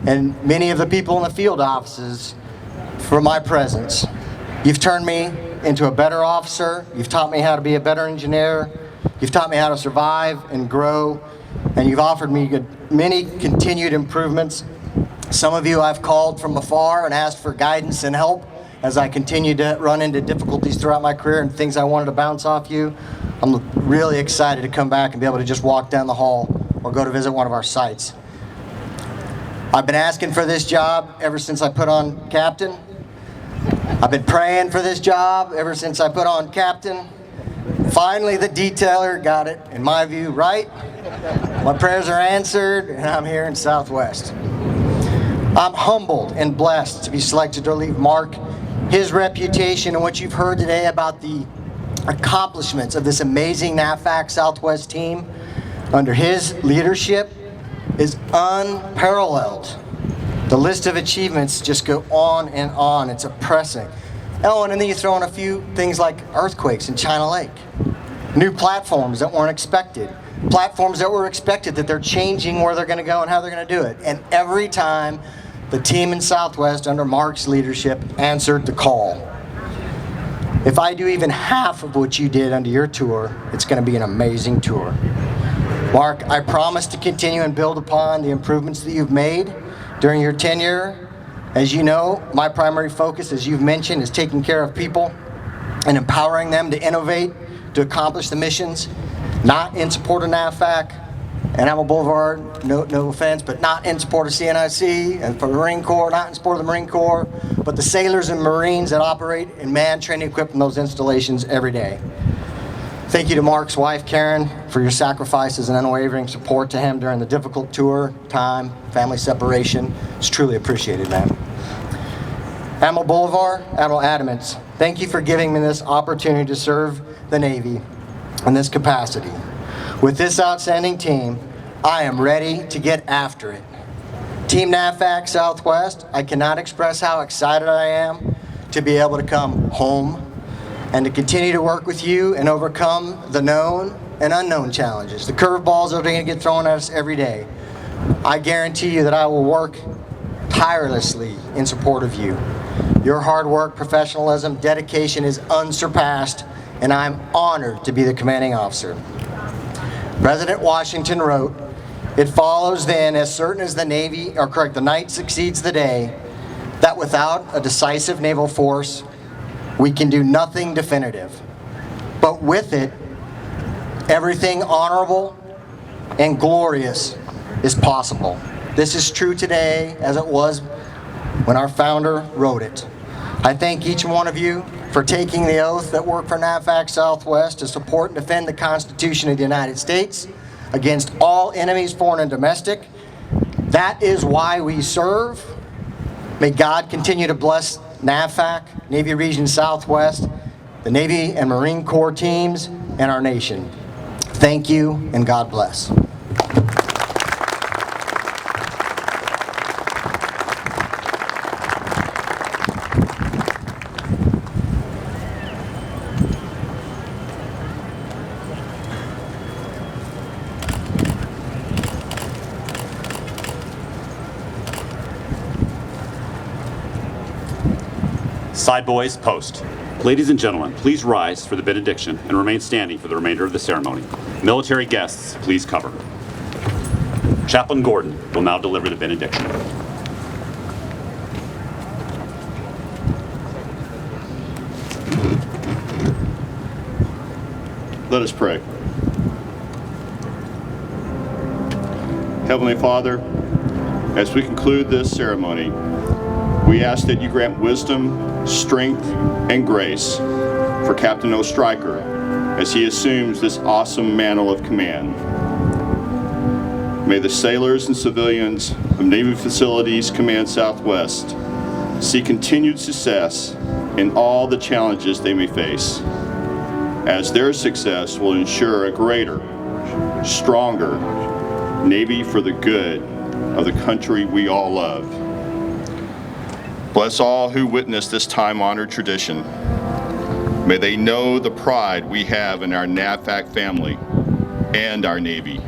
and many of the people in the field offices for my presence. You've turned me into a better officer. You've taught me how to be a better engineer. You've taught me how to survive and grow, and you've offered me many continued improvements. Some of you I've called from afar and asked for guidance and help as I continued to run into difficulties throughout my career and things I wanted to bounce off you. I'm really excited to come back and be able to just walk down the hall or go to visit one of our sites. I've been asking for this job ever since I put on captain. I've been praying for this job ever since I put on captain, Finally, the detailer got it, in my view, right. My prayers are answered, and I'm here in Southwest. I'm humbled and blessed to be selected to relieve Mark. His reputation and what you've heard today about the accomplishments of this amazing NAVFAC Southwest team under his leadership is unparalleled. The list of achievements just go on and on. It's oppressing. Oh, and then you throw in a few things like earthquakes in China Lake, new platforms that weren't expected, platforms that were expected that they're changing where they're going to go and how they're going to do it. And every time the team in Southwest under Mark's leadership answered the call. If I do even half of what you did under your tour, it's going to be an amazing tour. Mark, I promise to continue and build upon the improvements that you've made during your tenure. As you know, my primary focus, as you've mentioned, is taking care of people and empowering them to innovate, to accomplish the missions, not in support of NAVFAC and Amel Boulevard, no offense, but not in support of CNIC and for the Marine Corps, not in support of the Marine Corps, but the sailors and Marines that operate in manned training equipped in those installations every day. Thank you to Mark's wife, Karen, for your sacrifices and unwavering support to him during the difficult tour, time, family separation. It's truly appreciated, man. Amel Boulevard, Admiral Adamants, thank you for giving me this opportunity to serve the Navy in this capacity. With this outstanding team, I am ready to get after it. Team NAVFAC Southwest, I cannot express how excited I am to be able to come home and to continue to work with you and overcome the known and unknown challenges, the curveballs that are going to get thrown at us every day. I guarantee you that I will work tirelessly in support of you. Your hard work, professionalism, dedication is unsurpassed, and I'm honored to be the commanding officer. President Washington wrote, "It follows then, as certain as the night succeeds the day, that without a decisive naval force, we can do nothing definitive. But with it, everything honorable and glorious is possible." This is true today as it was when our founder wrote it. I thank each one of you for taking the oath that work for NAVFAC Southwest to support and defend the Constitution of the United States against all enemies, foreign and domestic. That is why we serve. May God continue to bless NAVFAC, Navy Region Southwest, the Navy and Marine Corps teams, and our nation. Thank you, and God bless. Side boys, post. Ladies and gentlemen, please rise for the benediction and remain standing for the remainder of the ceremony. Military guests, please cover. Chaplain Gordon will now deliver the benediction. Let us pray. Heavenly Father, as we conclude this ceremony, we ask that you grant wisdom, strength, and grace for Captain Oestereicher as he assumes this awesome mantle of command. May the sailors and civilians of Navy Facilities Command Southwest see continued success in all the challenges they may face, as their success will ensure a greater, stronger Navy for the good of the country we all love. Bless all who witness this time-honored tradition. May they know the pride we have in our NAVFAC family and our Navy.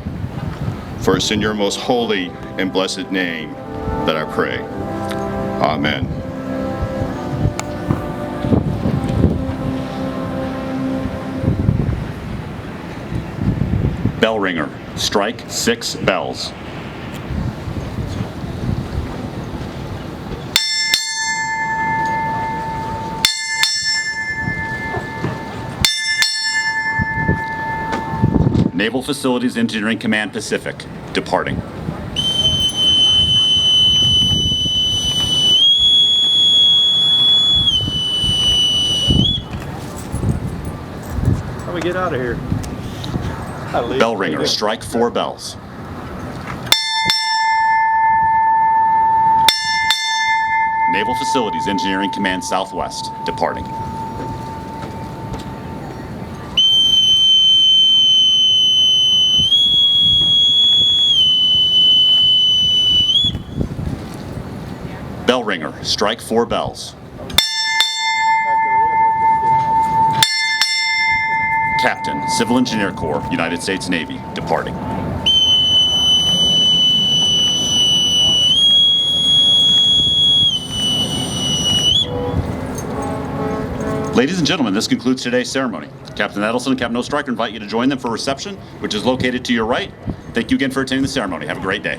For it's in your most holy and blessed name that I pray. Amen. Bell ringer. Strike 6 bells. Naval Facilities Engineering Command Pacific, departing. Are we we get out of here. Bell ringer, strike 4 bells. Naval Facilities Engineering Command Southwest, departing. Bell ringer, strike 4 bells. Captain, Civil Engineer Corps, United States Navy, departing. Ladies and gentlemen, this concludes today's ceremony. Captain Edelson and Captain Oestereicher invite you to join them for a reception, which is located to your right. Thank you again for attending the ceremony. Have a great day.